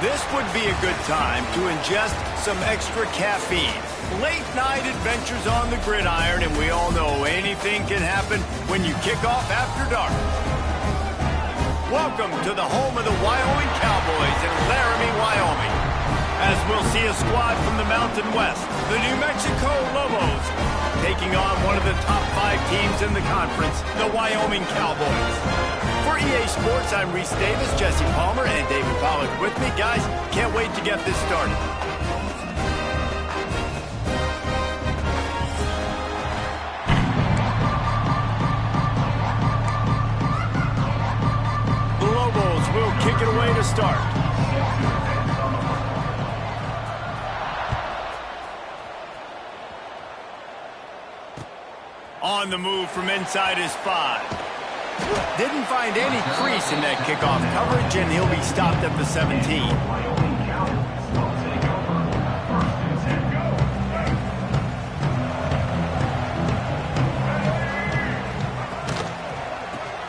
This would be a good time to ingest some extra caffeine. Late night adventures on the gridiron, and we all know anything can happen when you kick off after dark. Welcome to the home of the Wyoming Cowboys in Laramie, Wyoming. As we'll see a squad from the Mountain West, the New Mexico Lobos, taking on one of the top 5 teams in the conference, the Wyoming Cowboys. For EA Sports, I'm Reese Davis, Jesse Palmer, and David Pollack with me. Guys, can't wait to get this started. The Lobos will kick it away to start. On the move from inside his 5. Didn't find any crease in that kickoff coverage, and he'll be stopped at the 17.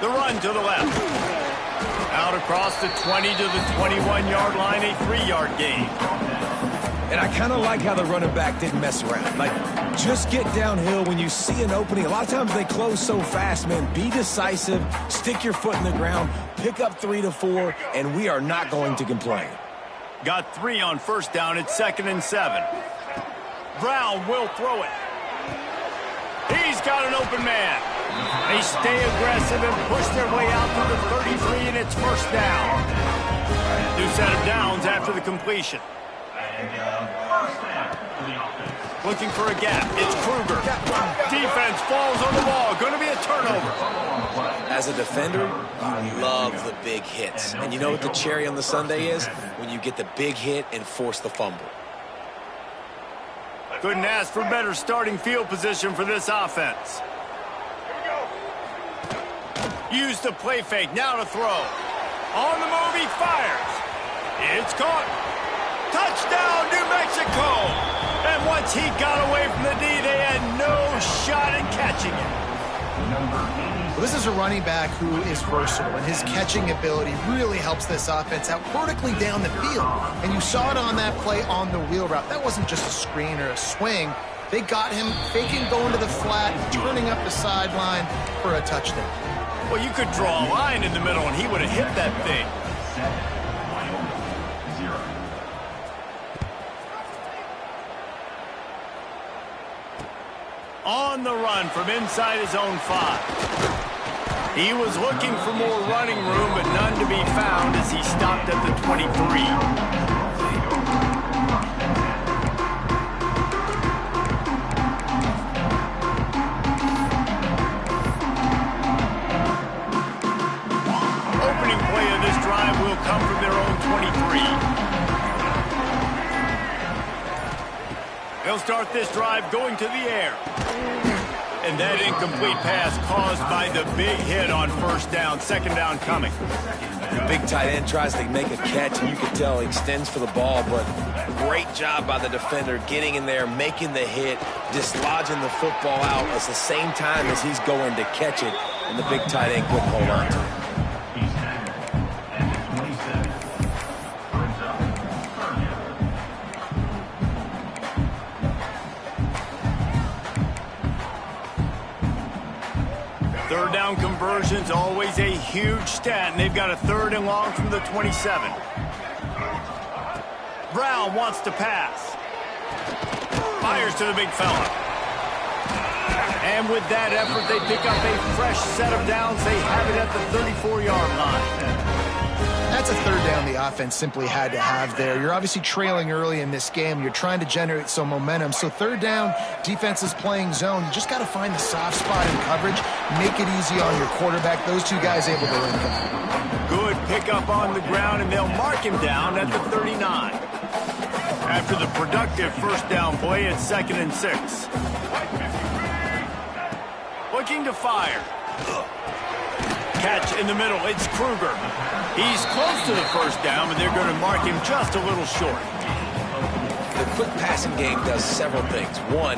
The run to the left. Out across the 20 to the 21-yard line, a 3-yard gain. And I kind of like how the running back didn't mess around. Like, just get downhill when you see an opening. A lot of times they close so fast, man. Be decisive, stick your foot in the ground, pick up 3 to 4, and we are not going to complain. Got 3 on first down. It's 2nd and 7. Brown will throw it. He's got an open man. They stay aggressive and push their way out to the 33, and it's first down. New set of downs after the completion. Looking for a gap. It's Kruger. Defense falls on the ball. Going to be a turnover. As a defender, you love the big hits. And you know what the cherry on the sundae is? When you get the big hit and force the fumble. Couldn't ask for better starting field position for this offense. Use the play fake. Now to throw. On the move, he fires. It's caught. Touchdown, New Mexico! And once he got away from the D, they had no shot at catching it. Well, this is a running back who is versatile, and his catching ability really helps this offense out vertically down the field. And you saw it on that play on the wheel route. That wasn't just a screen or a swing. They got him faking going to the flat, turning up the sideline for a touchdown. Well, you could draw a line in the middle, and he would have hit that thing. On the run from inside his own 5. He was looking for more running room, but none to be found as he stopped at the 23. Opening play of this drive will come from their own 23. They'll start this drive going to the air. And that incomplete pass caused by the big hit on first down. 2nd down coming. The big tight end tries to make a catch, and you can tell he extends for the ball, but great job by the defender getting in there, making the hit, dislodging the football out at the same time as he's going to catch it, and the big tight end couldn't hold on to it. Third down conversions, always a huge stat, and they've got a 3rd and long from the 27. Brown wants to pass. Fires to the big fella. And with that effort, they pick up a fresh set of downs. They have it at the 34-yard line. That's a 3rd down the offense simply had to have there. You're obviously trailing early in this game. You're trying to generate some momentum. So 3rd down, defense is playing zone. You just got to find the soft spot in coverage, make it easy on your quarterback. Those two guys able to link up. Good pickup on the ground, and they'll mark him down at the 39. After the productive first down play, it's 2nd and 6. Looking to fire. Catch in the middle. It's Kruger. He's close to the first down, but they're going to mark him just a little short. The quick passing game does several things. One,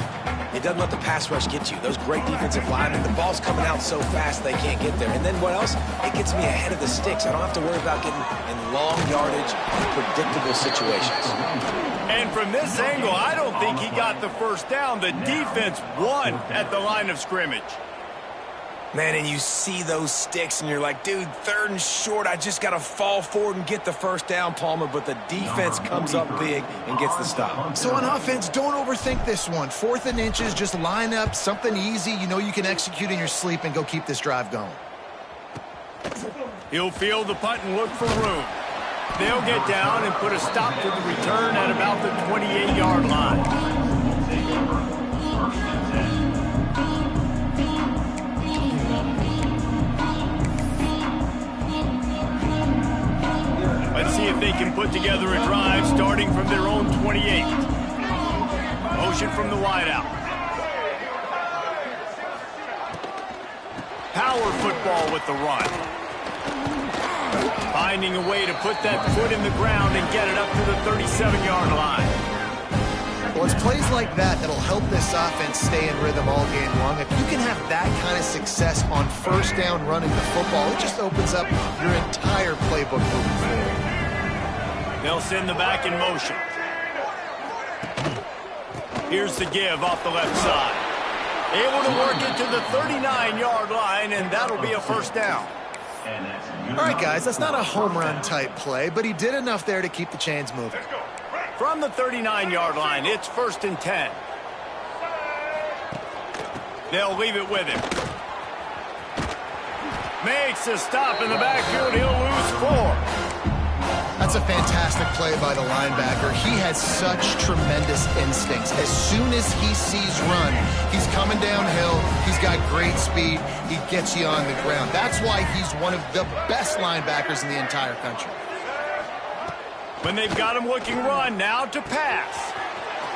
it doesn't let the pass rush get you. Those great defensive linemen, the ball's coming out so fast they can't get there. And then what else? It gets me ahead of the sticks. I don't have to worry about getting in long yardage, predictable situations. And from this angle, I don't think he got the first down. The defense won at the line of scrimmage. Man, and you see those sticks, and you're like, dude, 3rd and short, I just got to fall forward and get the first down, Palmer, but the defense comes up big and gets the stop. So on offense, don't overthink this one. 4th and inches, just line up something easy you know you can execute in your sleep and go keep this drive going. He'll field the punt and look for room. They'll get down and put a stop to the return at about the 28-yard line. Let's see if they can put together a drive starting from their own 28. Motion from the wideout. Power football with the run. Finding a way to put that foot in the ground and get it up to the 37-yard line. Well, it's plays like that that'll help this offense stay in rhythm all game long. If you can have that kind of success on 1st down running the football, it just opens up your entire playbook moving forward. They'll send the back in motion. Here's the give off the left side. Able to work it to the 39-yard line, and that'll be a first down. All right, guys, that's not a home run type play, but he did enough there to keep the chains moving. From the 39-yard line, it's 1st and 10. They'll leave it with him. Makes a stop in the backfield. He'll lose 4. That's a fantastic play by the linebacker. He has such tremendous instincts. As soon as he sees run, he's coming downhill. He's got great speed. He gets you on the ground. That's why he's one of the best linebackers in the entire country. When they've got him looking run, now to pass.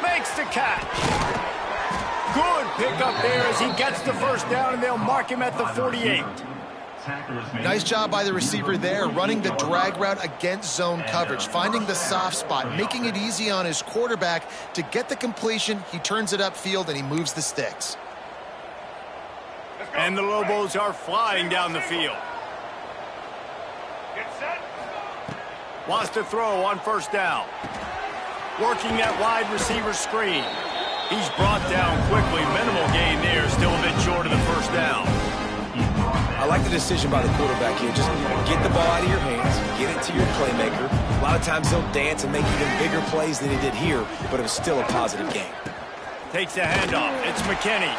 Makes the catch. Good pickup there as he gets the first down, and they'll mark him at the 48. Nice job by the receiver there, running the drag route against zone coverage, finding the soft spot, making it easy on his quarterback to get the completion. He turns it upfield, and he moves the sticks. And the Lobos are flying down the field. Wants to throw on 1st down. Working that wide receiver screen. He's brought down quickly. Minimal gain there, still a bit short of the first down. I like the decision by the quarterback here. Just get the ball out of your hands, get it to your playmaker. A lot of times he'll dance and make even bigger plays than he did here, but it was still a positive game. Takes a handoff. It's McKinney.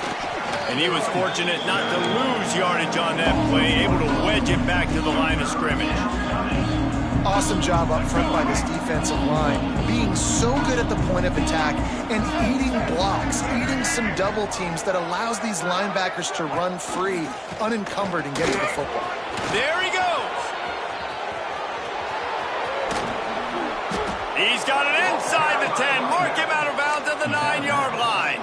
And he was fortunate not to lose yardage on that play, able to wedge it back to the line of scrimmage. Awesome job up front by this defensive line, being so good at the point of attack and eating blocks, eating some double teams that allows these linebackers to run free, unencumbered, and get to the football. There he goes. He's got it inside the 10. Mark him out of bounds at the 9-yard line.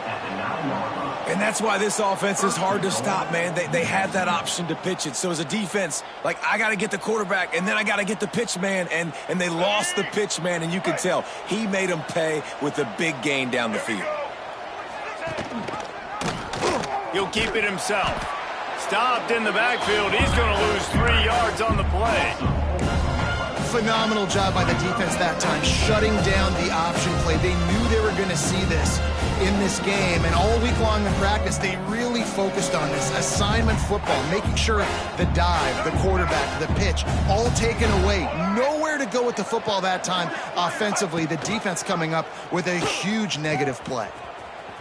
And that's why this offense is hard to stop, man. They had that option to pitch it. So as a defense, like, I got to get the quarterback, and then I got to get the pitch man, and they lost the pitch man, and you can tell. He made them pay with a big gain down the field. He'll keep it himself. Stopped in the backfield. He's going to lose 3 yards on the play. Phenomenal job by the defense that time, shutting down the option play. They knew they were going to see this in this game, and all week long in practice, they really focused on this assignment football, making sure the dive, the quarterback, the pitch, all taken away. Nowhere to go with the football that time offensively. The defense coming up with a huge negative play.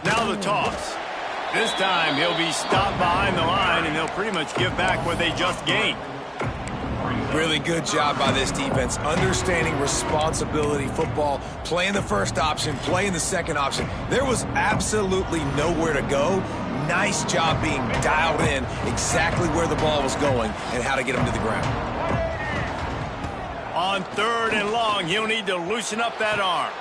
Now the toss. This time he'll be stopped behind the line, and they'll pretty much give back what they just gained. Really good job by this defense, understanding responsibility football, playing the first option, playing the second option. There was absolutely nowhere to go. Nice job being dialed in exactly where the ball was going and how to get him to the ground. On 3rd and long, he'll need to loosen up that arm.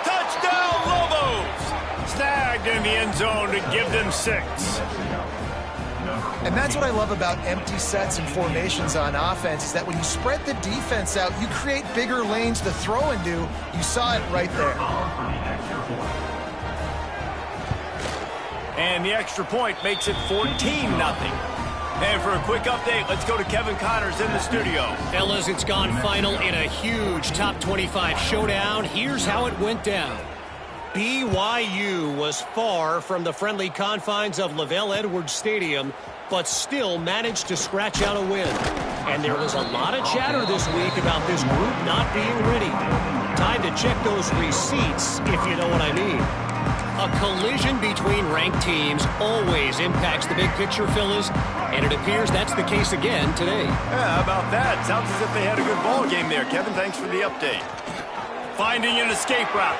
Touchdown, Lobos! Snagged in the end zone to give them 6. And that's what I love about empty sets and formations on offense, is that when you spread the defense out, you create bigger lanes to throw into. You saw it right there. And the extra point makes it 14-0. And for a quick update, let's go to Kevin Connors in the studio. Fellas, it's gone final in a huge top 25 showdown. Here's how it went down. BYU was far from the friendly confines of LaVell Edwards Stadium, but still managed to scratch out a win. And there was a lot of chatter this week about this group not being ready. Time to check those receipts, if you know what I mean. A collision between ranked teams always impacts the big picture, fellas, and it appears that's the case again today. Yeah, how about that? Sounds as if they had a good ball game there. Kevin, thanks for the update. Finding an escape route.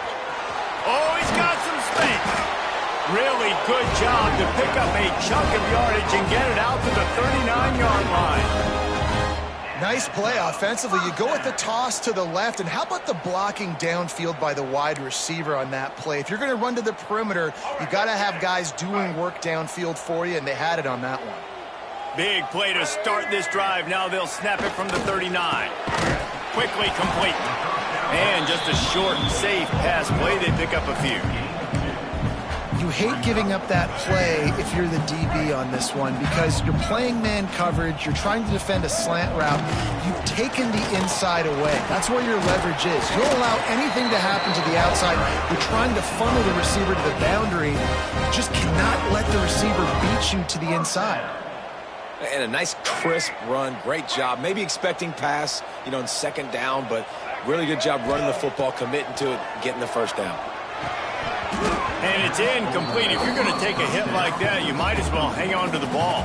Oh, he's got some space. Really good job to pick up a chunk of yardage and get it out to the 39-yard line. Nice play offensively. You go with the toss to the left, and how about the blocking downfield by the wide receiver on that play? If you're going to run to the perimeter, you got to have guys doing work downfield for you, and they had it on that one. Big play to start this drive. Now they'll snap it from the 39. Quickly complete. And just a short and safe pass play. They pick up a few. You hate giving up that play if you're the DB on this one because you're playing man coverage, you're trying to defend a slant route, you've taken the inside away. That's where your leverage is. You'll allow anything to happen to the outside. You're trying to funnel the receiver to the boundary. You just cannot let the receiver beat you to the inside. And a nice crisp run, great job. Maybe expecting pass, in second down, but really good job running the football, committing to it, getting the first down. And it's incomplete. If you're going to take a hit like that, you might as well hang on to the ball.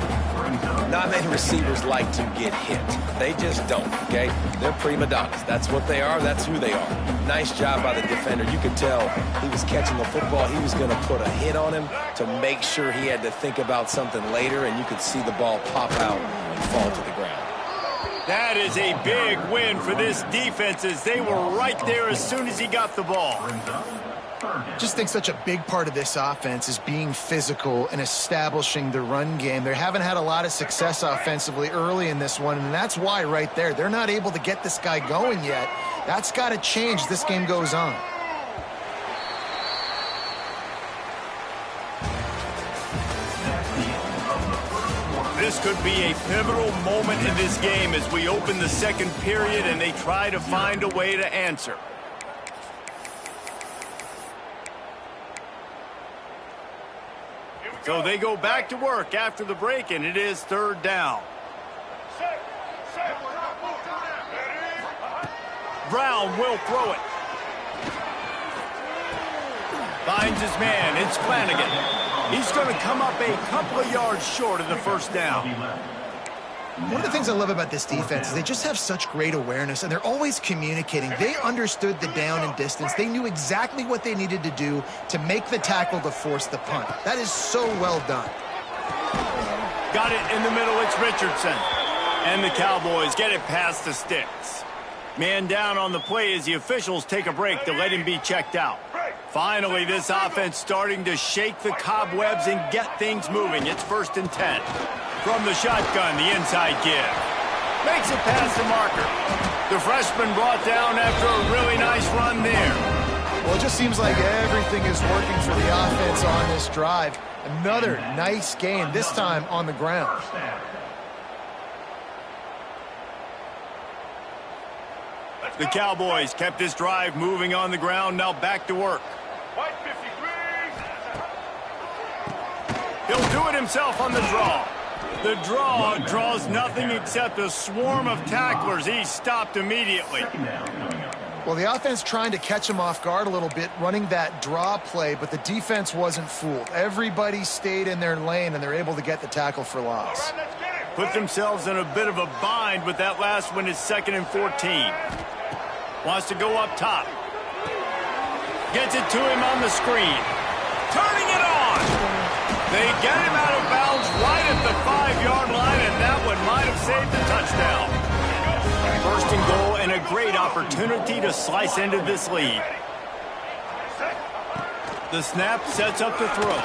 Not many receivers like to get hit. They just don't, okay? They're prima donnas. That's what they are. That's who they are. Nice job by the defender. You could tell he was catching the football. He was going to put a hit on him to make sure he had to think about something later, and you could see the ball pop out and fall to the ground. That is a big win for this defense as they were right there as soon as he got the ball. Just think such a big part of this offense is being physical and establishing the run game. They haven't had a lot of success offensively early in this one, and that's why right there. They're not able to get this guy going yet. That's got to change as this game goes on. This could be a pivotal moment in this game as we open the second period and they try to find a way to answer. So they go back to work after the break, and it is third down. Brown will throw it. Finds his man. It's Flanagan. He's going to come up a couple of yards short of the first down. One of the things I love about this defense is they just have such great awareness, and they're always communicating. They understood the down and distance. They knew exactly what they needed to do to make the tackle to force the punt. That is so well done. Got it in the middle. It's Richardson. And the Cowboys get it past the sticks. Man down on the play as the officials take a break to let him be checked out. Finally, this offense starting to shake the cobwebs and get things moving. It's 1st and 10. From the shotgun, the inside give. Makes it past the marker. The freshman brought down after a really nice run there. Well, it just seems like everything is working for the offense on this drive. Another nice game, this time on the ground. The Cowboys kept this drive moving on the ground, now back to work. He'll do it himself on the draw. The draw draws nothing except a swarm of tacklers. He's stopped immediately. Well, the offense trying to catch him off guard a little bit, running that draw play, but the defense wasn't fooled. Everybody stayed in their lane, and they're able to get the tackle for loss. Put themselves in a bit of a bind, but that last one is 2nd and 14. Wants to go up top. Gets it to him on the screen. Turning it on. They get him out of bounds right at the 5-yard line, and that one might have saved the touchdown. 1st and goal and a great opportunity to slice into this lead. The snap sets up the throw.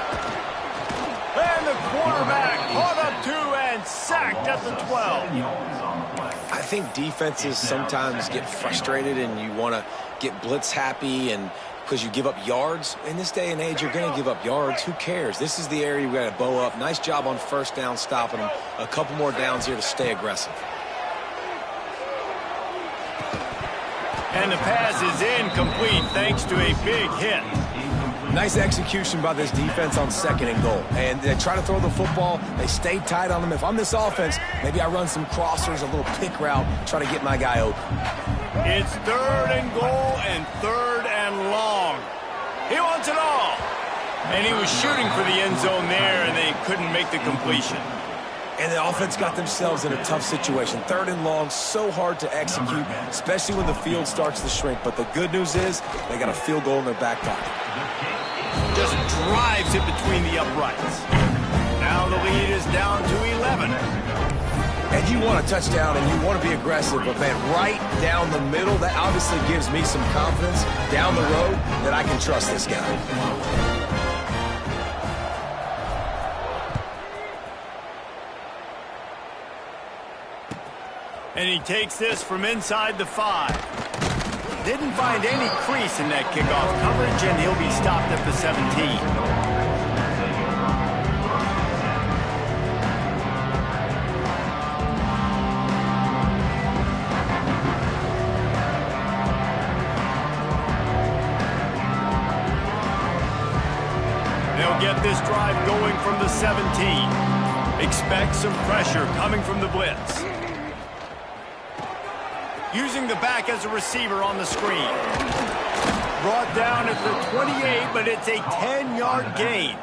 And the quarterback caught up to and sacked at the 12. I think defenses sometimes get frustrated and you want to get blitz happy and because you give up yards. In this day and age, you're going to give up yards. Who cares? This is the area we got to bow up. Nice job on first down stopping them. A couple more downs here to stay aggressive. And the pass is incomplete thanks to a big hit. Nice execution by this defense on 2nd and goal. And they try to throw the football. They stay tight on them. If I'm this offense, maybe I run some crossers, a little pick route, try to get my guy open. It's 3rd and goal and 3rd and long. He wants it all. And he was shooting for the end zone there, and they couldn't make the completion. And the offense got themselves in a tough situation. 3rd and long, so hard to execute, especially when the field starts to shrink. But the good news is they got a field goal in their back pocket. Just drives it between the uprights. Now the lead is down to 11. And you want a touchdown and you want to be aggressive, but man, right down the middle, that obviously gives me some confidence down the road that I can trust this guy. And he takes this from inside the 5. Didn't find any crease in that kickoff coverage, and he'll be stopped at the 17. They'll get this drive going from the 17. Expect some pressure coming from the blitz. Using the back as a receiver on the screen. Brought down at the 28, but it's a 10-yard gain.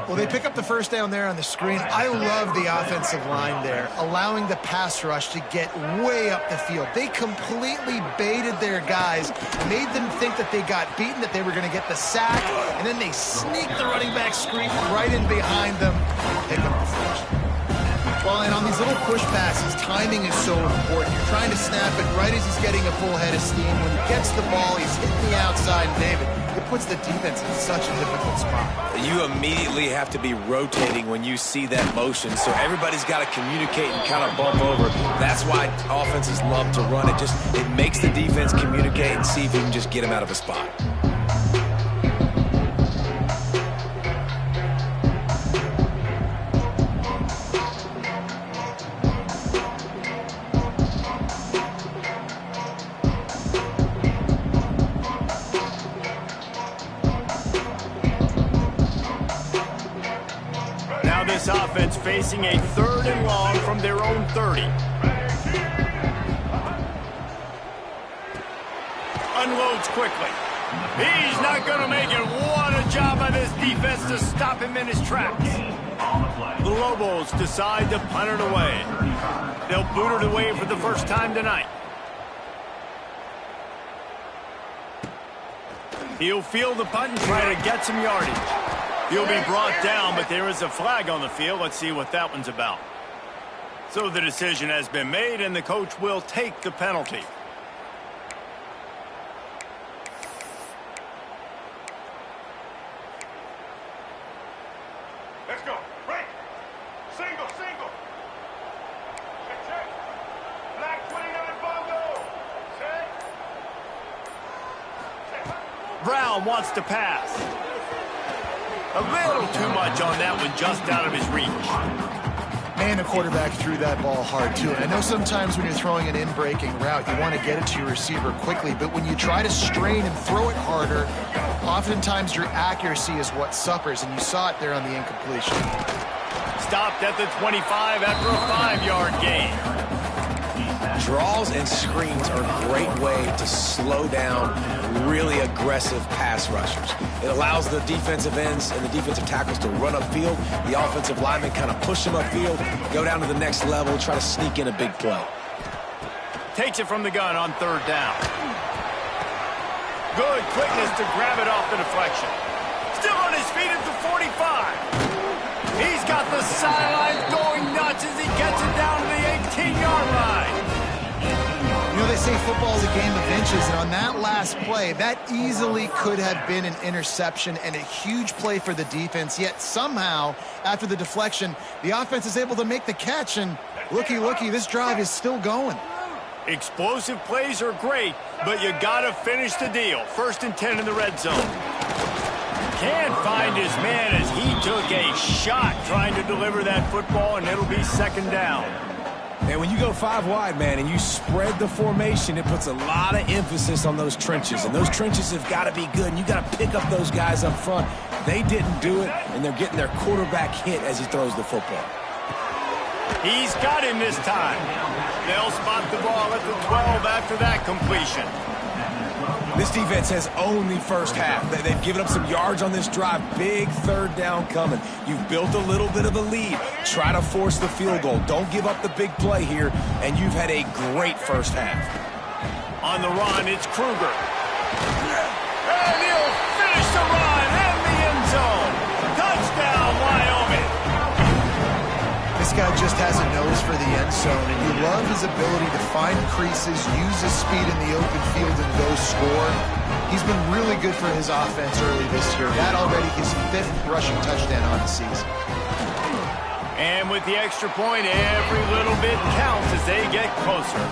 Well, they pick up the first down there on the screen. I love the offensive line there, allowing the pass rush to get way up the field. They completely baited their guys, made them think that they got beaten, that they were going to get the sack, and then they sneaked the running back screen right in behind them, pick up the first. Well, and on these little push passes, timing is so important. You're trying to snap it right as he's getting a full head of steam. When he gets the ball, he's hitting the outside, and David, it puts the defense in such a difficult spot. You immediately have to be rotating when you see that motion, so everybody's got to communicate and kind of bump over. That's why offenses love to run it. It makes the defense communicate and see if you can just get him out of a spot. This offense facing a 3rd and long from their own 30. Unloads quickly. He's not going to make it. What a job by this defense to stop him in his tracks. The Lobos decide to punt it away. They'll boot it away for the first time tonight. He'll field the punt and try to get some yardage. He'll be brought down, but there is a flag on the field. Let's see what that one's about. So the decision has been made, and the coach will take the penalty. Let's go. Break. Single. Check. Black 29 Bongo. Set. Brown wants to pass. A little too much on that one, just out of his reach. Man, the quarterback threw that ball hard, too. And I know sometimes when you're throwing an in-breaking route, you want to get it to your receiver quickly. But when you try to strain and throw it harder, oftentimes your accuracy is what suffers. And you saw it there on the incompletion. Stopped at the 25 after a 5-yard gain. Draws and screens are a great way to slow down really aggressive pass rushers. It allows the defensive ends and the defensive tackles to run upfield. The offensive linemen kind of push them upfield, go down to the next level, try to sneak in a big play. Takes it from the gun on 3rd down. Good quickness to grab it off the deflection. Still on his feet at the 45. He's got the sidelines going nuts as he gets it down to the 18-yard line. You know, they say football is a game of inches, and on that last play, that easily could have been an interception and a huge play for the defense, yet somehow, after the deflection, the offense is able to make the catch, and looky, this drive is still going. Explosive plays are great, but you gotta finish the deal. 1st and 10 in the red zone. Can't find his man as he took a shot trying to deliver that football, and it'll be 2nd down. And when you go 5 wide, man, and you spread the formation, it puts a lot of emphasis on those trenches. And those trenches have got to be good, and you got to pick up those guys up front. They didn't do it, and they're getting their quarterback hit as he throws the football. He's got him this time. They'll spot the ball at the 12 after that completion. This defense has owned the first half. They've given up some yards on this drive. Big 3rd down coming. You've built a little bit of a lead. Try to force the field goal. Don't give up the big play here, and you've had a great first half. On the run, it's Kruger. And he'll finish the run and the end zone. Touchdown, Wyoming. This guy just has a nose for the end zone, and you love his ability to find creases, use his speed in the open field, and go score. He's been really good for his offense early this year. That already his 5th rushing touchdown on the season. And with the extra point, every little bit counts as they get closer.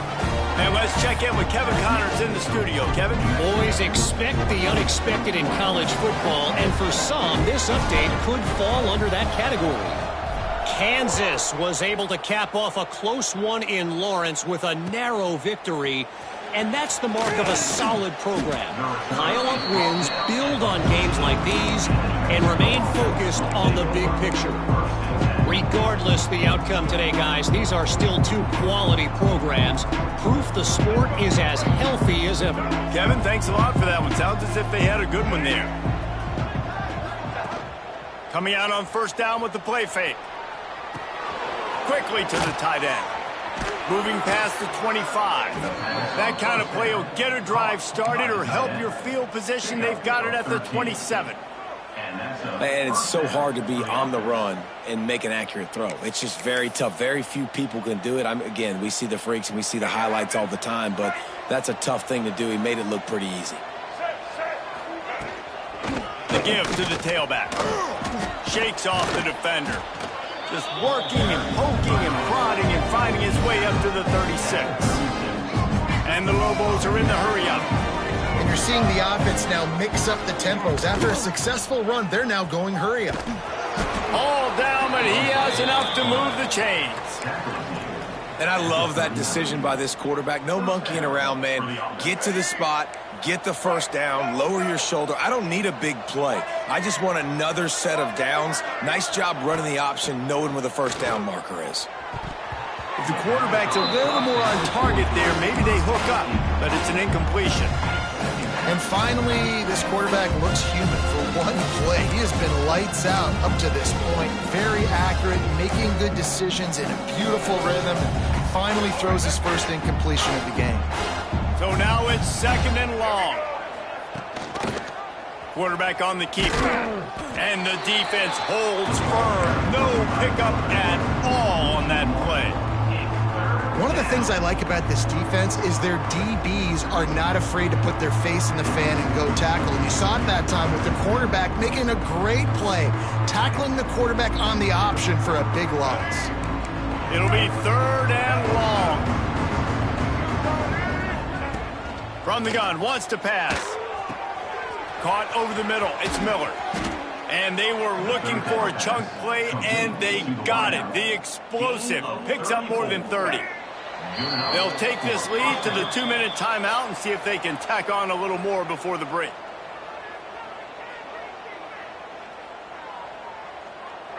And let's check in with Kevin Connors in the studio. Kevin? Boys, expect the unexpected in college football, and for some, this update could fall under that category. Kansas was able to cap off a close one in Lawrence with a narrow victory, and that's the mark of a solid program. Pile up wins, build on games like these, and remain focused on the big picture. Regardless the outcome today, guys, these are still 2 quality programs. Proof the sport is as healthy as ever. Kevin, thanks a lot for that one. Sounds as if they had a good one there. Coming out on 1st down with the play fake. Quickly to the tight end. Moving past the 25. That kind of play will get a drive started or help your field position. They've got it at the 27. And it's so hard to be on the run and make an accurate throw. It's just very tough. Very few people can do it. Again, we see the freaks and we see the highlights all the time, but that's a tough thing to do. He made it look pretty easy. The give to the tailback. Shakes off the defender. Just working and poking and prodding and finding his way up to the 36. And the Lobos are in the hurry-up. And you're seeing the offense now mix up the tempos. After a successful run, they're now going hurry-up. All down, but he has enough to move the chains. And I love that decision by this quarterback. No monkeying around, man. Get to the spot. Get the 1st down, lower your shoulder. I don't need a big play. I just want another set of downs. Nice job running the option, knowing where the 1st down marker is. If the quarterback's a little more on target there, maybe they hook up, but it's an incompletion. And finally, this quarterback looks human for one play. He has been lights out up to this point. Very accurate, making good decisions in a beautiful rhythm. Finally throws his 1st incompletion of the game. So now it's 2nd and long. Quarterback on the keeper. And the defense holds firm. No pickup at all on that play. One of the things I like about this defense is their DBs are not afraid to put their face in the fan and go tackle. And you saw it that time with the quarterback making a great play, tackling the quarterback on the option for a big loss. It'll be 3rd and long. From the gun, wants to pass. Caught over the middle, it's Miller. And they were looking for a chunk play, and they got it. The explosive picks up more than 30. They'll take this lead to the 2-minute timeout and see if they can tack on a little more before the break.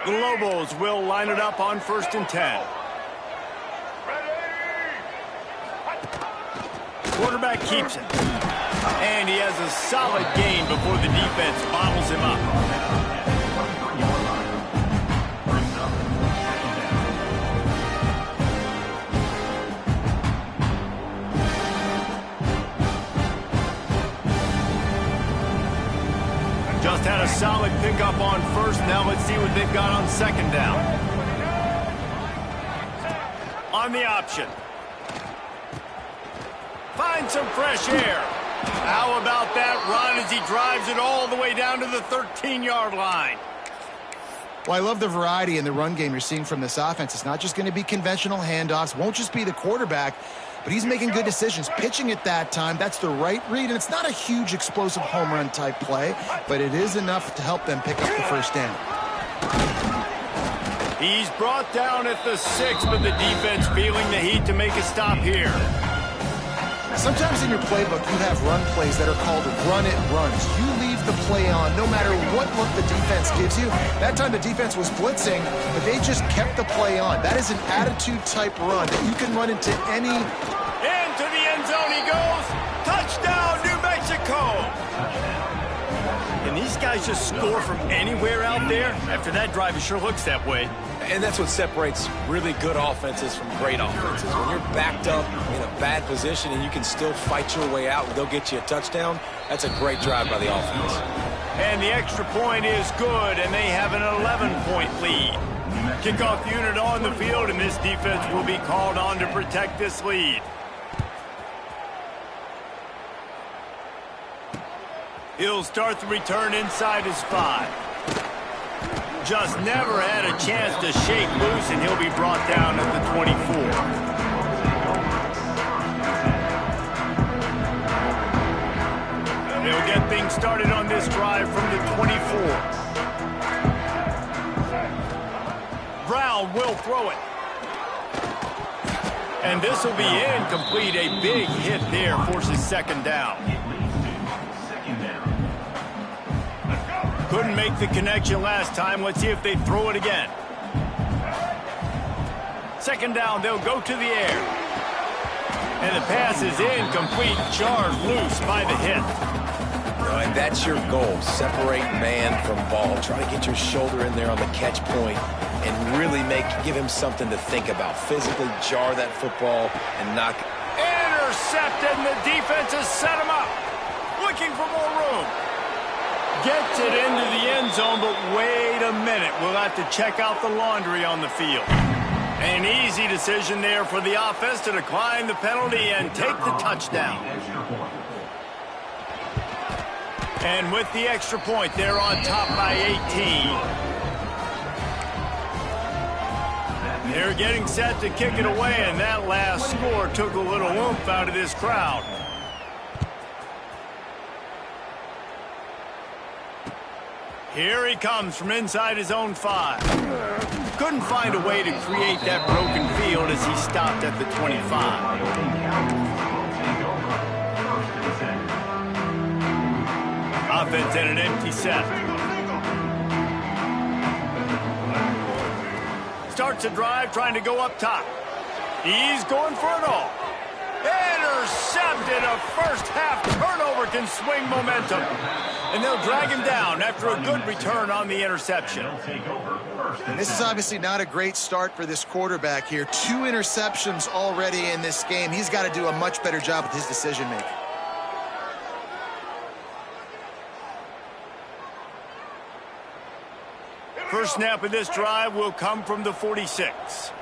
The Lobos will line it up on 1st and 10. Quarterback keeps it. And he has a solid gain before the defense bottles him up. Just had a solid pickup on 1st. Now let's see what they've got on 2nd down. On the option. Find some fresh air. How about that run as he drives it all the way down to the 13-yard line? Well, I love the variety in the run game you're seeing from this offense. It's not just going to be conventional handoffs, won't just be the quarterback, but he's making good decisions. Pitching at that time, that's the right read, and it's not a huge explosive home run type play, but it is enough to help them pick up the first down. He's brought down at the 6, but the defense feeling the heat to make a stop here. Sometimes in your playbook, you have run plays that are called run-it runs. You leave the play on no matter what look the defense gives you. That time the defense was blitzing, but they just kept the play on. That is an attitude-type run that you can run into any... Into the end zone he goes. Touchdown, New Mexico. Can these guys just score from anywhere out there? After that drive, it sure looks that way. And that's what separates really good offenses from great offenses. When you're backed up in a bad position and you can still fight your way out and they'll get you a touchdown, that's a great drive by the offense. And the extra point is good, and they have an 11-point lead. Kickoff unit on the field, and this defense will be called on to protect this lead. He'll start the return inside his 5. Just never had a chance to shake loose, and he'll be brought down at the 24. They'll get things started on this drive from the 24. Brown will throw it. And this will be incomplete. A big hit there forces second down. Couldn't make the connection last time. Let's see if they throw it again. Second down, they'll go to the air. And the pass is incomplete, jarred loose by the hit. And that's your goal. Separate man from ball. Try to get your shoulder in there on the catch point and really give him something to think about. Physically jar that football and knock it. Intercepted, and the defense has set him up. Looking for more room. Gets it into the end zone, but wait a minute. We'll have to check out the laundry on the field. An easy decision there for the offense to decline the penalty and take the touchdown. And with the extra point, they're on top by 18. They're getting set to kick it away, and that last score took a little oomph out of this crowd. Here he comes from inside his own 5. Couldn't find a way to create that broken field as he stopped at the 25. Offense at an empty set. Starts a drive trying to go up top. He's going for it all. Intercepted. A first half turnover can swing momentum. And they'll drag him down after a good return on the interception. And this is obviously not a great start for this quarterback here. 2 interceptions already in this game. He's got to do a much better job with his decision-making. First snap of this drive will come from the 46.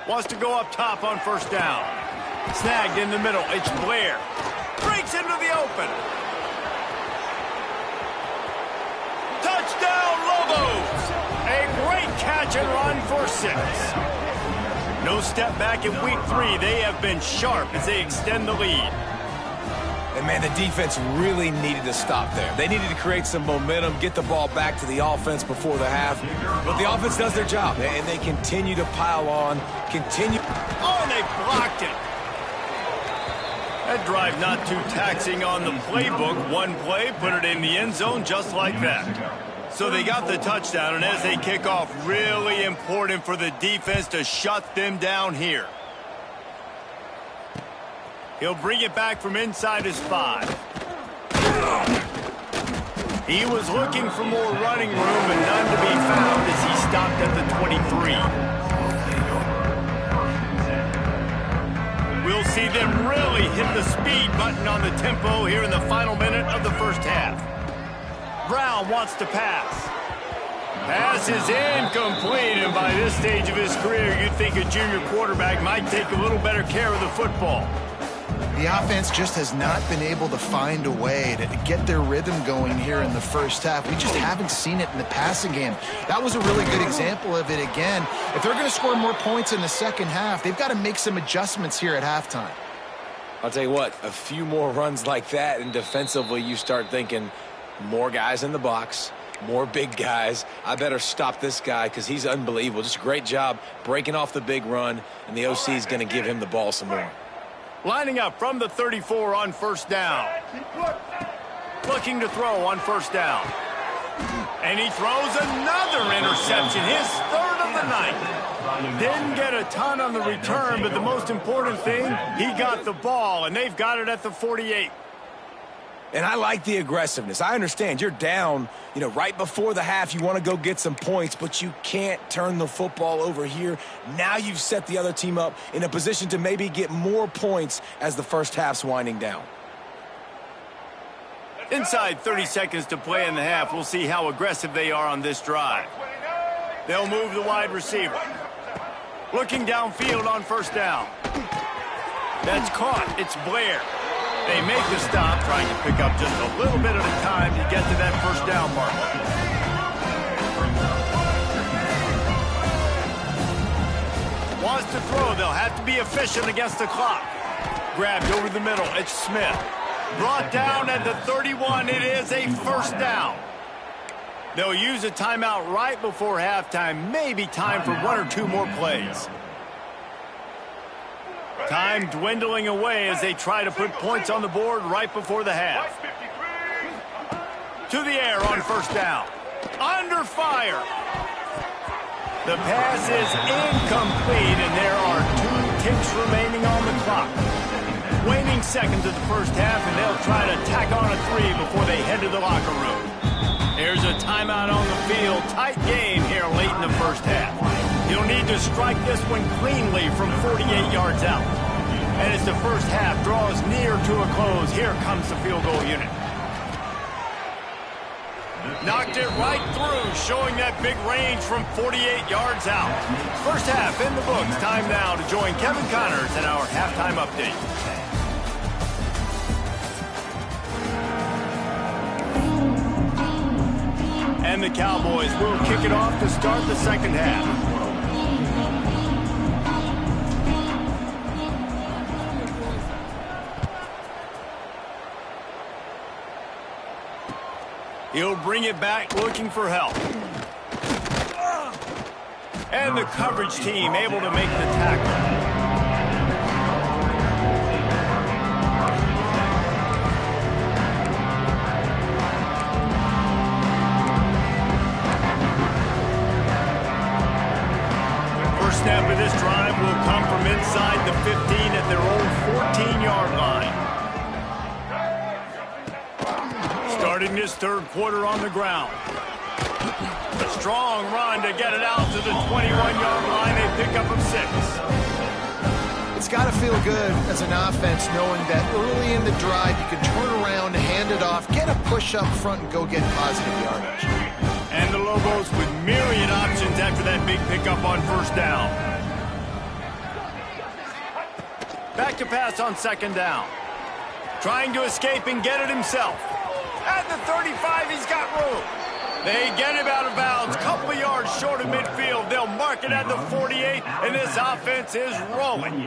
Wants to go up top on first down. Snagged in the middle. It's Blair. Breaks into the open. Touchdown, Lobos! A great catch and run for 6. No step back in week 3. They have been sharp as they extend the lead. And, man, the defense really needed to stop there. They needed to create some momentum, get the ball back to the offense before the half. But the offense does their job, and they continue to pile on, continue. Oh, and they blocked it. That drive not too taxing on the playbook. One play, put it in the end zone just like that. So they got the touchdown, and as they kick off, really important for the defense to shut them down here. He'll bring it back from inside his 5. He was looking for more running room, and none to be found as he stopped at the 23. We'll see them really hit the speed button on the tempo here in the final minute of the first half. Brown wants to pass. Pass is incomplete, and by this stage of his career, you'd think a junior quarterback might take a little better care of the football. The offense just has not been able to find a way to get their rhythm going here in the first half. We just haven't seen it in the passing game. That was a really good example of it again. If they're going to score more points in the second half, they've got to make some adjustments here at halftime. I'll tell you what, a few more runs like that, and defensively you start thinking more guys in the box, more big guys. I better stop this guy because he's unbelievable. Just a great job breaking off the big run, and the OC is going to give him the ball some more. Lining up from the 34 on first down. Looking to throw on first down. And he throws another interception, his third of the night. Didn't get a ton on the return, but the most important thing, he got the ball, and they've got it at the 48. And I like the aggressiveness. I understand you're down, right before the half. You want to go get some points, but you can't turn the football over here. Now you've set the other team up in a position to maybe get more points as the first half's winding down. Inside 30 seconds to play in the half. We'll see how aggressive they are on this drive. They'll move the wide receiver. Looking downfield on first down. That's caught. It's Blair. They make the stop, trying to pick up just a little bit at a time to get to that first down mark. Wants to throw. They'll have to be efficient against the clock. Grabbed over the middle. It's Smith. Brought down at the 31. It is a first down. They'll use a timeout right before halftime. Maybe time for one or two more plays. Time dwindling away as they try to put points on the board right before the half. To the air on first down. Under fire. The pass is incomplete, and there are 2 ticks remaining on the clock. Waning seconds of the first half, and they'll try to tack on a 3 before they head to the locker room. There's a timeout on the field. Tight game here late in the first half. You'll need to strike this one cleanly from 48 yards out. And as the first half draws near to a close, here comes the field goal unit. Knocked it right through, showing that big range from 48 yards out. First half in the books. Time now to join Kevin Connors in our halftime update. And the Cowboys will kick it off to start the second half. He'll bring it back looking for help. And the coverage team able to make the tackle. First snap of this drive will come from inside the 15 at their own 14-yard line. Starting this third quarter on the ground. A strong run to get it out to the 21-yard line. They pick up of 6. It's got to feel good as an offense knowing that early in the drive you can turn around, hand it off, get a push up front, and go get positive yardage. And the Lobos with myriad options after that big pickup on first down. Back to pass on second down. Trying to escape and get it himself. At the 35, he's got room. They get him out of bounds. Couple of yards short of midfield. They'll mark it at the 48, and this offense is rolling.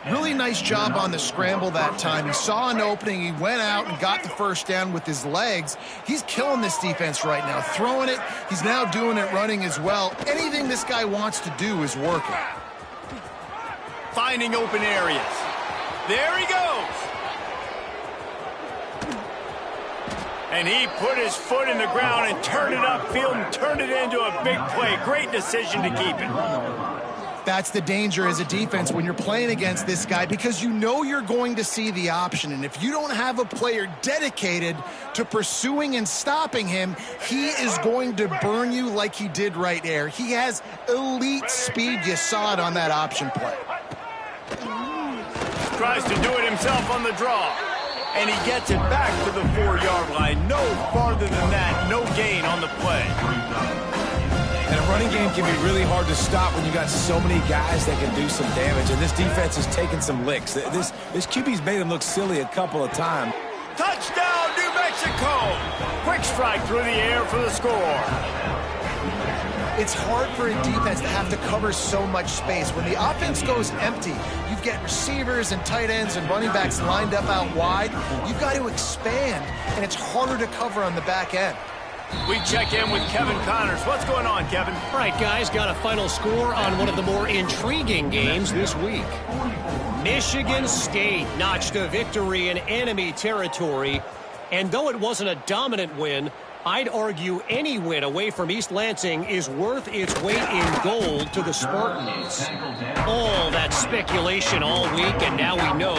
Really nice job on the scramble that time. He saw an opening. He went out and got the first down with his legs. He's killing this defense right now. Throwing it. He's now doing it running as well. Anything this guy wants to do is working. Finding open areas. There he goes. And he put his foot in the ground and turned it upfield and turned it into a big play. Great decision to keep it. That's the danger as a defense when you're playing against this guy, because you know you're going to see the option. And if you don't have a player dedicated to pursuing and stopping him, he is going to burn you like he did right there. He has elite speed. You saw it on that option play. Tries to do it himself on the draw. And he gets it back to the 4-yard line. No farther than that. No gain on the play. And a running game can be really hard to stop when you got so many guys that can do some damage. And this defense is taking some licks. This QB's made him look silly a couple of times. Touchdown, New Mexico! Quick strike through the air for the score. It's hard for a defense to have to cover so much space. When the offense goes empty, you've got receivers and tight ends and running backs lined up out wide. You've got to expand, and it's harder to cover on the back end. We check in with Kevin Connors. What's going on, Kevin? All right, guys, got a final score on one of the more intriguing games this week. Michigan State notched a victory in enemy territory, and though it wasn't a dominant win, I'd argue any win away from East Lansing is worth its weight in gold to the Spartans. All that speculation all week, and now we know.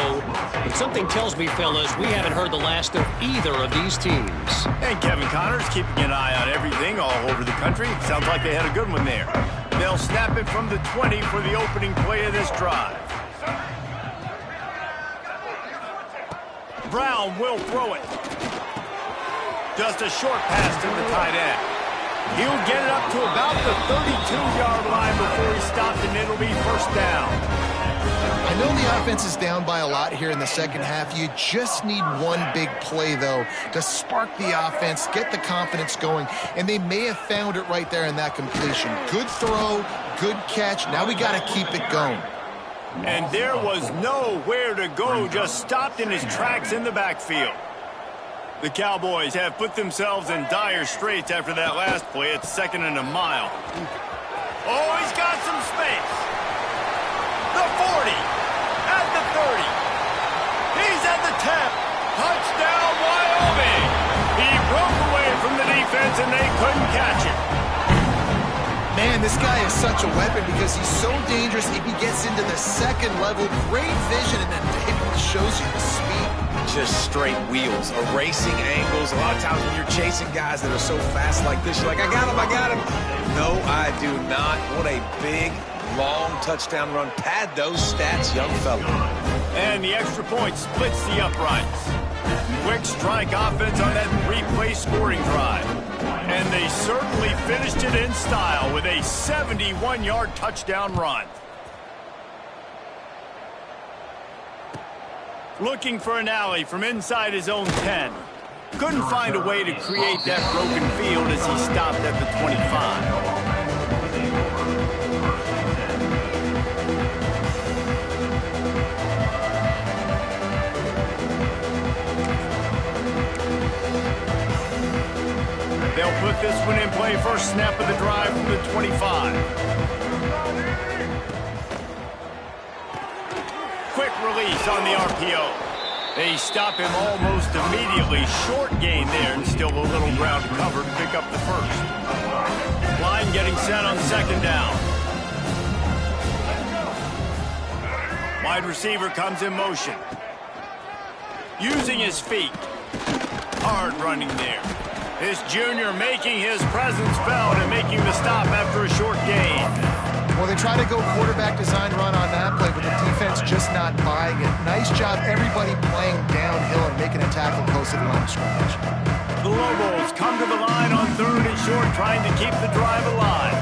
But something tells me, fellas, we haven't heard the last of either of these teams. And Kevin Connors keeping an eye on everything all over the country. Sounds like they had a good one there. They'll snap it from the 20 for the opening play of this drive. Brown will throw it. Just a short pass to the tight end. He'll get it up to about the 32-yard line before he stops, and it'll be first down. I know the offense is down by a lot here in the second half. You just need one big play, though, to spark the offense, get the confidence going, and they may have found it right there in that completion. Good throw, good catch. Now we got to keep it going. And there was nowhere to go, just stopped in his tracks in the backfield. The Cowboys have put themselves in dire straits after that last play. It's 2nd and a mile. Oh, he's got some space. The 40, at the 30. He's at the 10. Touchdown, Wyoming. He broke away from the defense, and they couldn't catch him. Man, this guy is such a weapon because he's so dangerous if he gets into the second level. Great vision, and then it shows you the speed. Just straight wheels, erasing angles. A lot of times when you're chasing guys that are so fast like this, you're like, I got him. No, I do not. What a big, long touchdown run. Pad those stats, young fella. And the extra point splits the uprights. Quick strike offense on that 3-play scoring drive. And they certainly finished it in style with a 71-yard touchdown run. Looking for an alley from inside his own 10. Couldn't find a way to create that broken field as he stopped at the 25. They'll put this one in play. First snap of the drive from the 25. Quick release on the RPO. They stop him almost immediately. Short gain there, and still a little ground to cover to pick up the first. Line getting set on 2nd down. Wide receiver comes in motion. Using his feet. Hard running there. This junior making his presence felt and making the stop after a short gain. Well, they try to go quarterback design run on that play, but the defense just not buying it. Nice job, everybody playing downhill and making a tackle close to the line of scrimmage. The Lobos come to the line on 3rd and short, trying to keep the drive alive.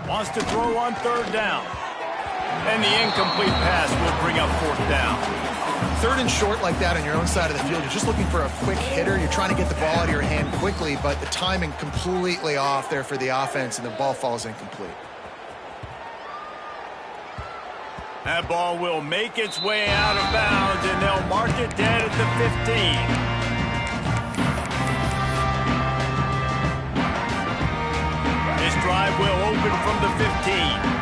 Wants to throw on 3rd down. And the incomplete pass will bring up 4th down. 3rd and short like that on your own side of the field, you're just looking for a quick hitter. You're trying to get the ball out of your hand quickly, but the timing completely off there for the offense, and the ball falls incomplete. That ball will make its way out of bounds, and they'll mark it dead at the 15. This drive will open from the 15.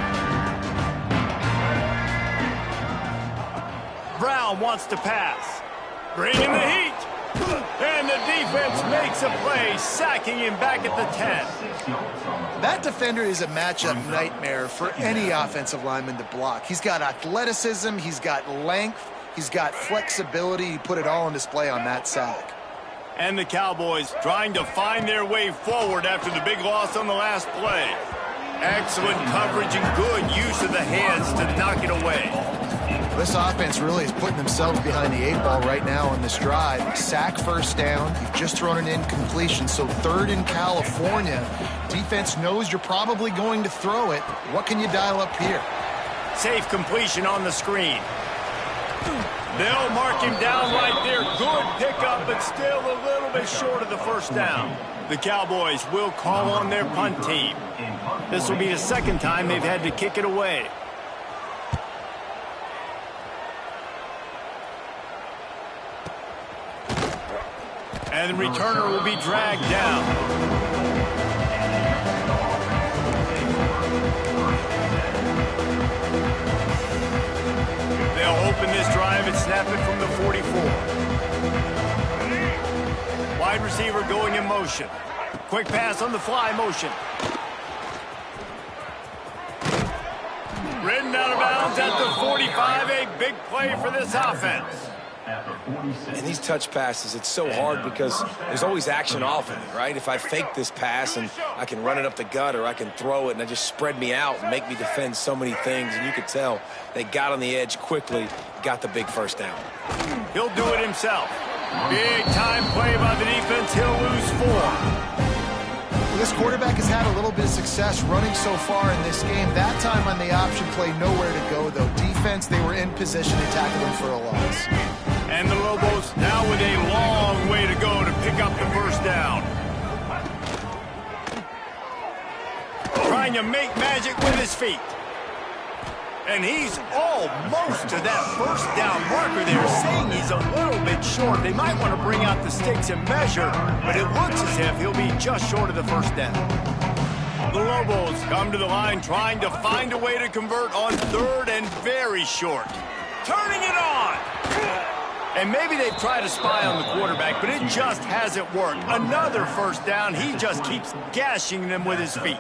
Brown wants to pass. Bringing the heat. And the defense makes a play, sacking him back at the 10. That defender is a matchup nightmare for any offensive lineman to block. He's got athleticism, he's got length, he's got flexibility. He put it all on display on that sack. And the Cowboys trying to find their way forward after the big loss on the last play. Excellent coverage and good use of the hands to knock it away. This offense really is putting themselves behind the 8-ball right now on this drive. Sack first down. You've just thrown an incompletion, so third in California. Defense knows you're probably going to throw it. What can you dial up here? Safe completion on the screen. They'll mark him down right there. Good pickup, but still a little bit short of the first down. The Cowboys will call on their punt team. This will be the second time they've had to kick it away. And the returner will be dragged down. They'll open this drive and snap it from the 44. Wide receiver going in motion. Quick pass on the fly motion. Ridden out of bounds at the 45. A big play for this offense. And these touch passes, it's so hard because there's always action off of it, right? If I fake this pass and I can run it up the gut, or I can throw it and I just spread me out and make me defend so many things. And you could tell they got on the edge quickly, got the big first down. He'll do it himself. Big time play by the defense. He'll lose 4. This quarterback has had a little bit of success running so far in this game. That time on the option play, nowhere to go, though. Defense, they were in position to tackle him for a loss. And the Lobos now with a long way to go to pick up the first down. Trying to make magic with his feet. And he's almost to that first down marker there, saying he's a little bit short. They might want to bring out the sticks and measure, but it looks as if he'll be just short of the first down. The Lobos come to the line trying to find a way to convert on third and very short. Turning it on! And maybe they've tried to spy on the quarterback, but it just hasn't worked. Another first down. He just keeps gashing them with his feet.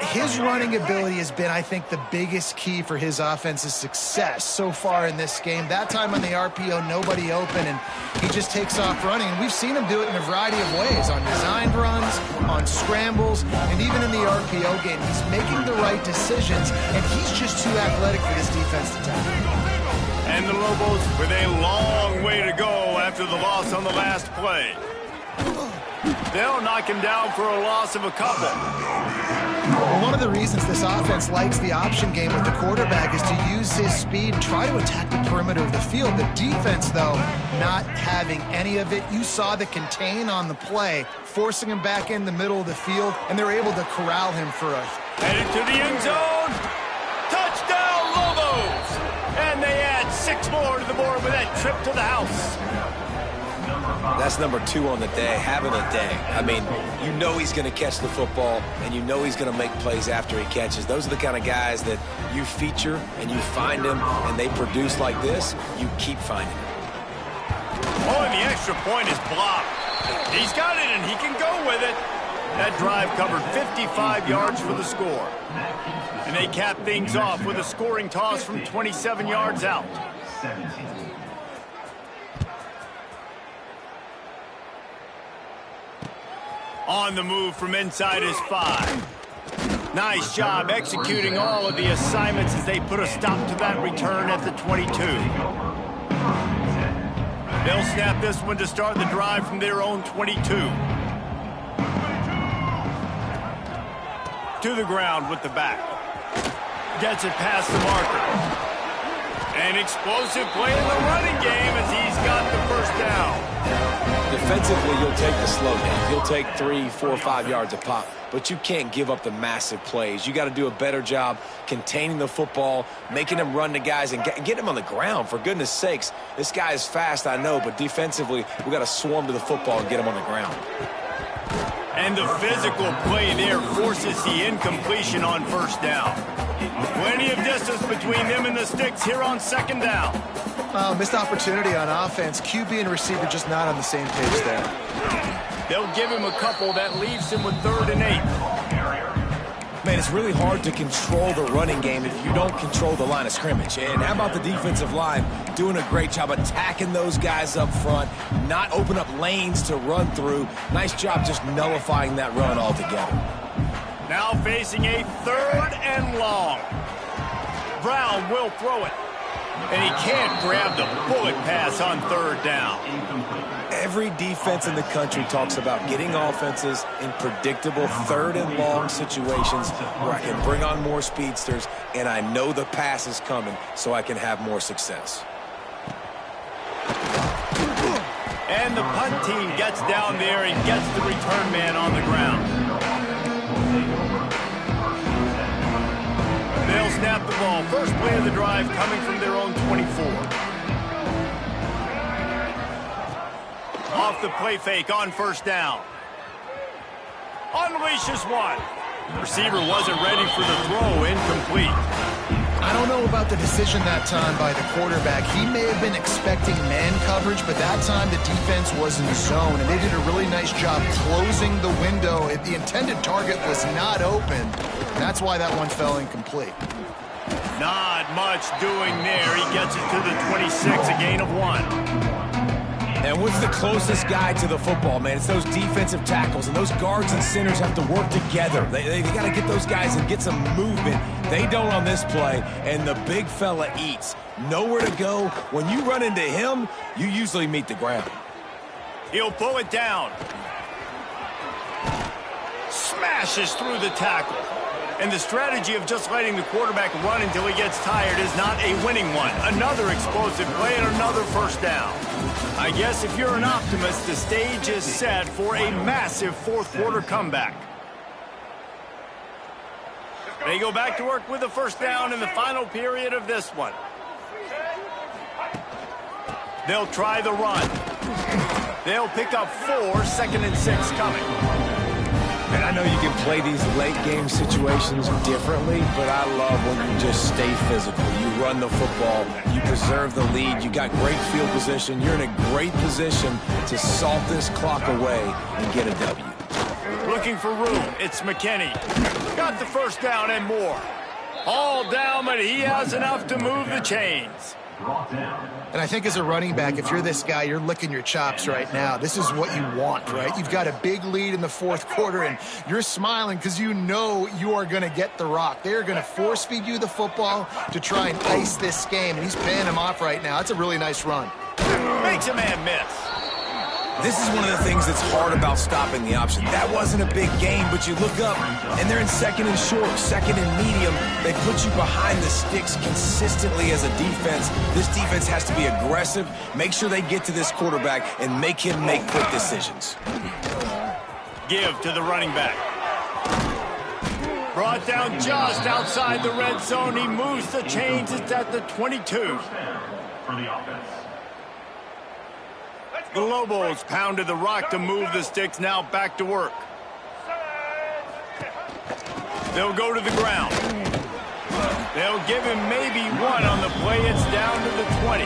His running ability has been, I think, the biggest key for his offense's success so far in this game. That time on the RPO, nobody open, and he just takes off running. And we've seen him do it in a variety of ways, on designed runs, on scrambles, and even in the RPO game. He's making the right decisions, and he's just too athletic for this defense to tackle. And the Lobos with a long way to go after the loss on the last play. They'll knock him down for a loss of a couple. Well, one of the reasons this offense likes the option game with the quarterback is to use his speed and try to attack the perimeter of the field. The defense, though, not having any of it. You saw the contain on the play, forcing him back in the middle of the field, and they're able to corral him for a... Headed to the end zone. Touchdown, Lobos! And they add 6 more to the board with that trip to the house. That's number 2 on the day, having a day. I mean, you know he's going to catch the football, and you know he's going to make plays after he catches. Those are the kind of guys that you feature and you find them, and they produce like this, you keep finding them. Oh, and the extra point is blocked. He's got it, and he can go with it. That drive covered 55 yards for the score. And they cap things off with a scoring toss from 27 yards out. On the move from inside his 5. Nice job executing all of the assignments as they put a stop to that return at the 22. They'll snap this one to start the drive from their own 22. To the ground with the back. Gets it past the marker. An explosive play in the running game as he's got the first down. Defensively, you'll take the slow down. You'll take 3, 4, 5 yards a pop, but you can't give up the massive plays. You got to do a better job containing the football, making them run to guys, and get him on the ground. For goodness sakes, this guy is fast, I know, but defensively, we got to swarm to the football and get him on the ground. And the physical play there forces the incompletion on first down. Plenty of distance between them and the sticks here on second down. Missed opportunity on offense. QB and receiver just not on the same page there. They'll give him a couple. That leaves him with 3rd and 8. Man, it's really hard to control the running game if you don't control the line of scrimmage. And how about the defensive line doing a great job attacking those guys up front, not open up lanes to run through. Nice job just nullifying that run altogether. Now facing a 3rd and long. Brown will throw it. And he can't grab the bullet pass on 3rd down. Every defense in the country talks about getting offenses in predictable 3rd and long situations where I can bring on more speedsters and I know the pass is coming so I can have more success. And the punt team gets down there and gets the return man on the ground. They'll snap the ball. First play of the drive coming from their own 24. Off the play fake on 1st down. Unleashes one. Receiver wasn't ready for the throw. Incomplete. I don't know about the decision that time by the quarterback. He may have been expecting man coverage, but that time the defense was in zone, and they did a really nice job closing the window. The intended target was not open. That's why that one fell incomplete. Not much doing there. He gets it to the 26, a gain of 1. And what's the closest guy to the football, man? It's those defensive tackles, and those guards and centers have to work together. They got to get those guys and get some movement. They don't on this play, and the big fella eats. Nowhere to go. When you run into him, you usually meet the ground. He'll pull it down. Smashes through the tackle. And the strategy of just letting the quarterback run until he gets tired is not a winning one. Another explosive play and another 1st down. I guess if you're an optimist, the stage is set for a massive 4th quarter comeback. They go back to work with the 1st down in the final period of this one. They'll try the run. They'll pick up 4, 2nd and 6 coming. And I know you can play these late-game situations differently, but I love when you just stay physical. You run the football, you preserve the lead, you got great field position, you're in a great position to salt this clock away and get a W. Looking for room, it's McKinney. Got the 1st down and more. All down, but he has enough to move the chains. And I think as a running back, if you're this guy, you're licking your chops right now. This is what you want, right? You've got a big lead in the 4th quarter, and you're smiling because you know you are going to get the rock. They're going to force feed you the football to try and ice this game, and he's paying him off right now. That's a really nice run. Makes a man miss. This is one of the things that's hard about stopping the option. That wasn't a big gain, but you look up, and they're in 2nd and short, 2nd and medium. They put you behind the sticks consistently as a defense. This defense has to be aggressive, make sure they get to this quarterback, and make him make quick decisions. Give to the running back. Brought down just outside the red zone. He moves the chains. It's at the 22. For the offense. The Lobos pounded the rock to move the sticks, now back to work. They'll go to the ground. They'll give him maybe 1 on the play. It's down to the 20.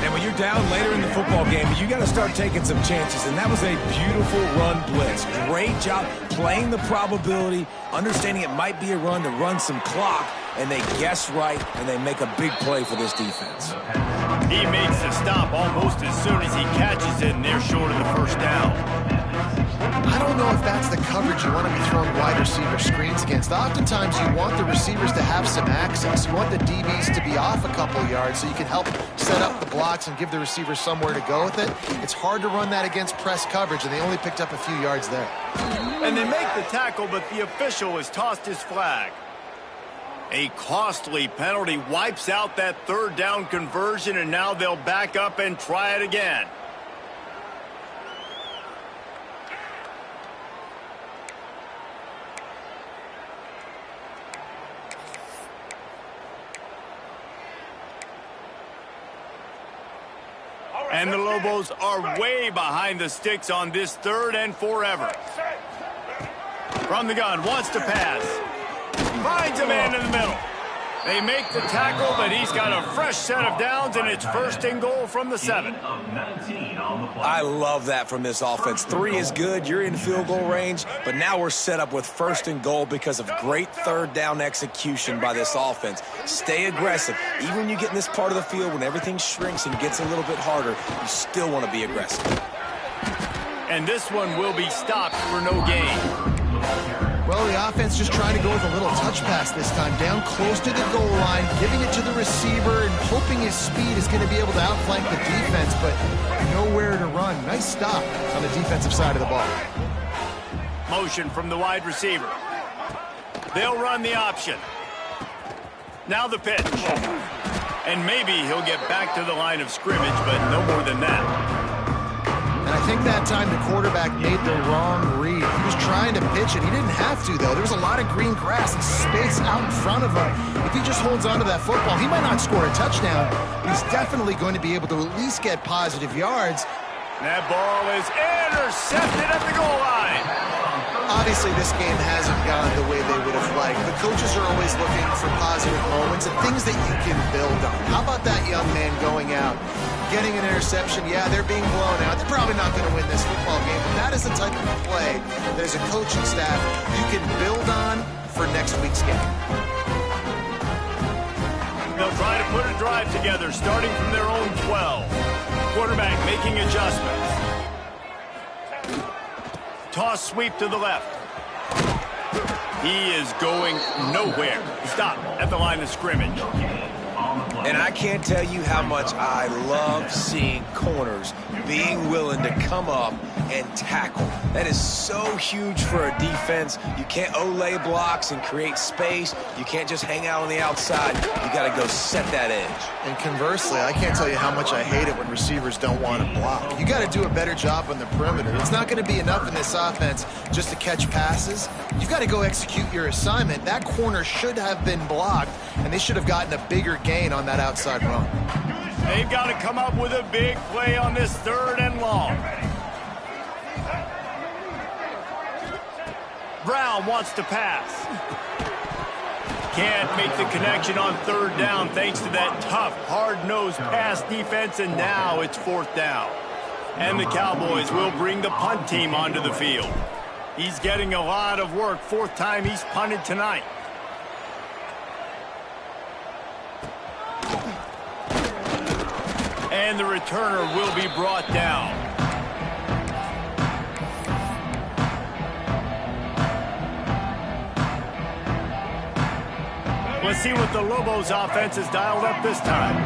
And when you're down later in the football game, you got to start taking some chances, and that was a beautiful run blitz. Great job playing the probability, understanding it might be a run to run some clock, and they guess right, and they make a big play for this defense. He makes the stop almost as soon as he catches it, and they're short of the 1st down. I don't know if that's the coverage you want to be throwing wide receiver screens against. Oftentimes, you want the receivers to have some access. You want the DBs to be off a couple yards so you can help set up the blocks and give the receivers somewhere to go with it. It's hard to run that against press coverage, and they only picked up a few yards there. And they make the tackle, but the official has tossed his flag. A costly penalty wipes out that 3rd down conversion, and now they'll back up and try it again. And the Lobos are way behind the sticks on this 3rd and forever. From the gun, wants to pass. Finds a man in the middle. They make the tackle, but he's got a fresh set of downs, and it's 1st and goal from the 7. I love that from this offense. 3 is good. You're in field goal range, but now we're set up with 1st and goal because of great 3rd down execution by this offense. Stay aggressive. Even when you get in this part of the field, when everything shrinks and gets a little bit harder, you still want to be aggressive. And this one will be stopped for no gain. Well, the offense just trying to go with a little touch pass this time, down close to the goal line, giving it to the receiver and hoping his speed is going to be able to outflank the defense, but nowhere to run. Nice stop on the defensive side of the ball. Motion from the wide receiver. They'll run the option. Now the pitch. And maybe he'll get back to the line of scrimmage, but no more than that. And I think that time the quarterback made the wrong read. He was trying to pitch it. He didn't have to, though. There was a lot of green grass and space out in front of him. If he just holds on to that football, he might not score a touchdown, but he's definitely going to be able to at least get positive yards. That ball is intercepted at the goal line. Obviously, this game hasn't gone the way they would have liked. The coaches are always looking for positive moments and things that you can build on. How about that young man going out, getting an interception? Yeah, they're being blown out. They're probably not going to win this football game, but that is the type of play that as a coaching staff you can build on for next week's game. They'll try to put a drive together, starting from their own 12. Quarterback making adjustments. Toss sweep to the left. He is going nowhere. Stop at the line of scrimmage. And I can't tell you how much I love seeing corners being willing to come up and tackle. That is so huge for a defense. You can't olay blocks and create space. You can't just hang out on the outside. You got to go set that edge. And conversely, I can't tell you how much I hate it when receivers don't want to block. You got to do a better job on the perimeter. It's not going to be enough in this offense just to catch passes. You've got to go execute your assignment. That corner should have been blocked, and they should have gotten a bigger gain on that outside run. They've got to come up with a big play on this 3rd and long. Brown wants to pass. Can't make the connection on 3rd down thanks to that tough, hard-nosed pass defense, and now it's 4th down. And the Cowboys will bring the punt team onto the field. He's getting a lot of work. 4th time he's punted tonight. And the returner will be brought down. Let's see what the Lobos offense has dialed up this time.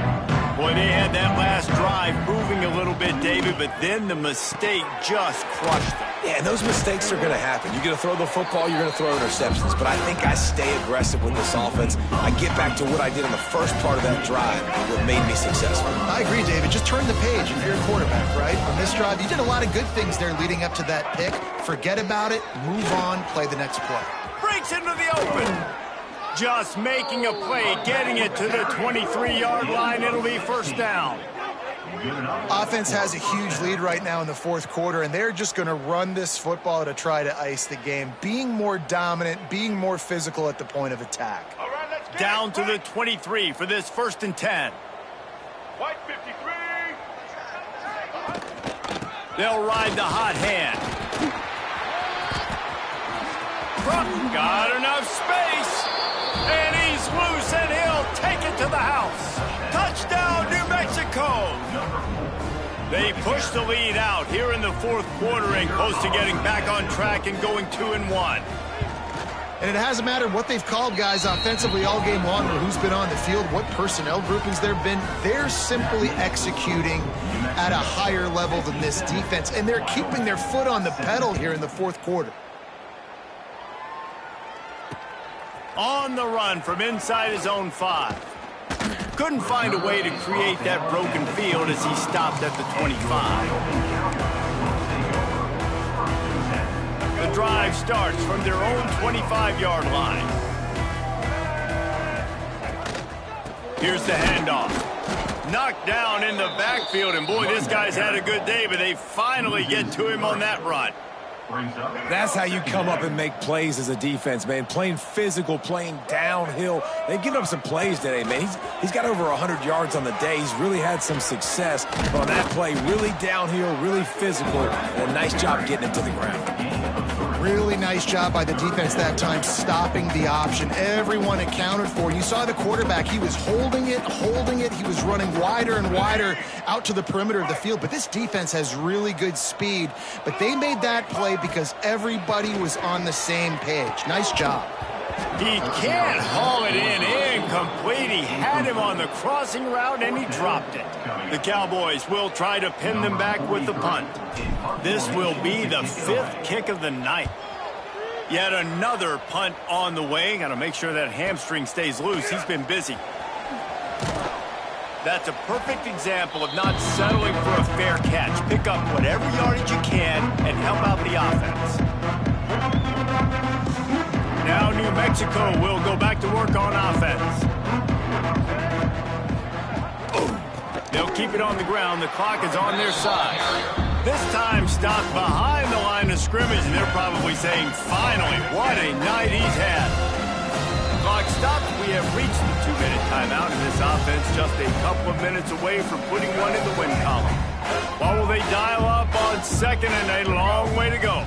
Boy, they had that last drive moving a little bit, David, but then the mistake just crushed them. Yeah, and those mistakes are going to happen. You're going to throw the football, you're going to throw interceptions. But I think I stay aggressive with this offense. I get back to what I did in the first part of that drive, what made me successful. I agree, David. Just turn the page if you're a quarterback, right? On this drive, you did a lot of good things there leading up to that pick. Forget about it, move on, play the next play. Breaks into the open. Just making a play, getting it to the 23-yard line. It'll be 1st down. Offense has a huge lead right now in the 4th quarter, and they're just going to run this football to try to ice the game, being more dominant, being more physical at the point of attack. All right, let's get Down to the 23 for this 1st and 10. White 53. They'll ride the hot hand. Got enough space. And he's loose, and he'll take it to the house. Touchdown, New Mexico. They push the lead out here in the 4th quarter and close to getting back on track and going 2-1. And it hasn't mattered what they've called guys offensively all game long or who's been on the field, what personnel groupings there have been. They're simply executing at a higher level than this defense, and they're keeping their foot on the pedal here in the 4th quarter. On the run from inside his own 5. Couldn't find a way to create that broken field as he stopped at the 25. The drive starts from their own 25-yard line. Here's the handoff. Knocked down in the backfield, and boy, this guy's had a good day, but they finally get to him on that run. That's how you come up and make plays as a defense, man. Playing physical, playing downhill. They've given up some plays today, man. He's got over 100 yards on the day. He's really had some success. But on that play, really downhill, really physical, and a nice job getting it to the ground. Really nice job by the defense that time, stopping the option. Everyone accounted for. You saw the quarterback. He was holding it. He was running wider and wider out to the perimeter of the field. But this defense has really good speed. But they made that play because everybody was on the same page. Nice job. He can't haul it in incomplete. He had him on the crossing route, and he dropped it. The Cowboys will try to pin them back with the punt. This will be the 5th kick of the night. Yet another punt on the way. Got to make sure that hamstring stays loose. He's been busy. That's a perfect example of not settling for a fair catch. Pick up whatever yardage you can and help out the offense. Now New Mexico will go back to work on offense. They'll keep it on the ground. The clock is on their side. This time stopped behind the line of scrimmage, and they're probably saying, finally, what a night he's had. Clock stops. We have reached the 2-minute timeout, and this offense just a couple of minutes away from putting one in the win column. What will they dial up on second and a long way to go?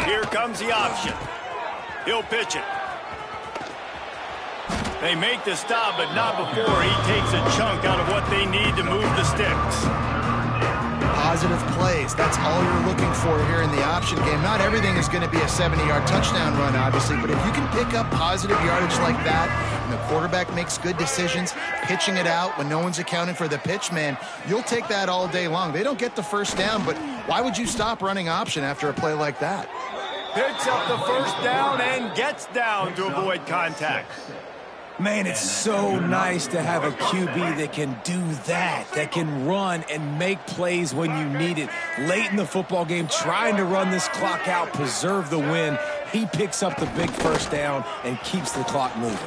Here comes the option. He'll pitch it. They make the stop, but not before he takes a chunk out of what they need to move the sticks. Positive plays. That's all you're looking for here in the option game. Not everything is going to be a 70-yard touchdown run, obviously, but if you can pick up positive yardage like that, and the quarterback makes good decisions, pitching it out when no one's accounting for the pitch, man, you'll take that all day long. They don't get the first down, but why would you stop running option after a play like that? Picks up the first down and gets down to avoid contact. Man, it's so nice to have a QB that can do that can run and make plays when you need it. Late in the football game, trying to run this clock out, preserve the win. He picks up the big first down and keeps the clock moving.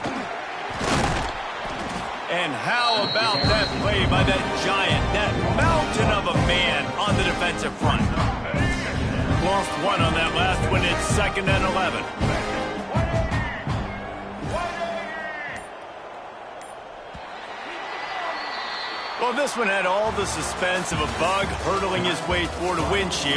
And how about that play by that giant, that mountain of a man on the defensive front? Lost one on that last one. It's 2nd and 11. Well, this one had all the suspense of a bug hurtling his way toward a windshield.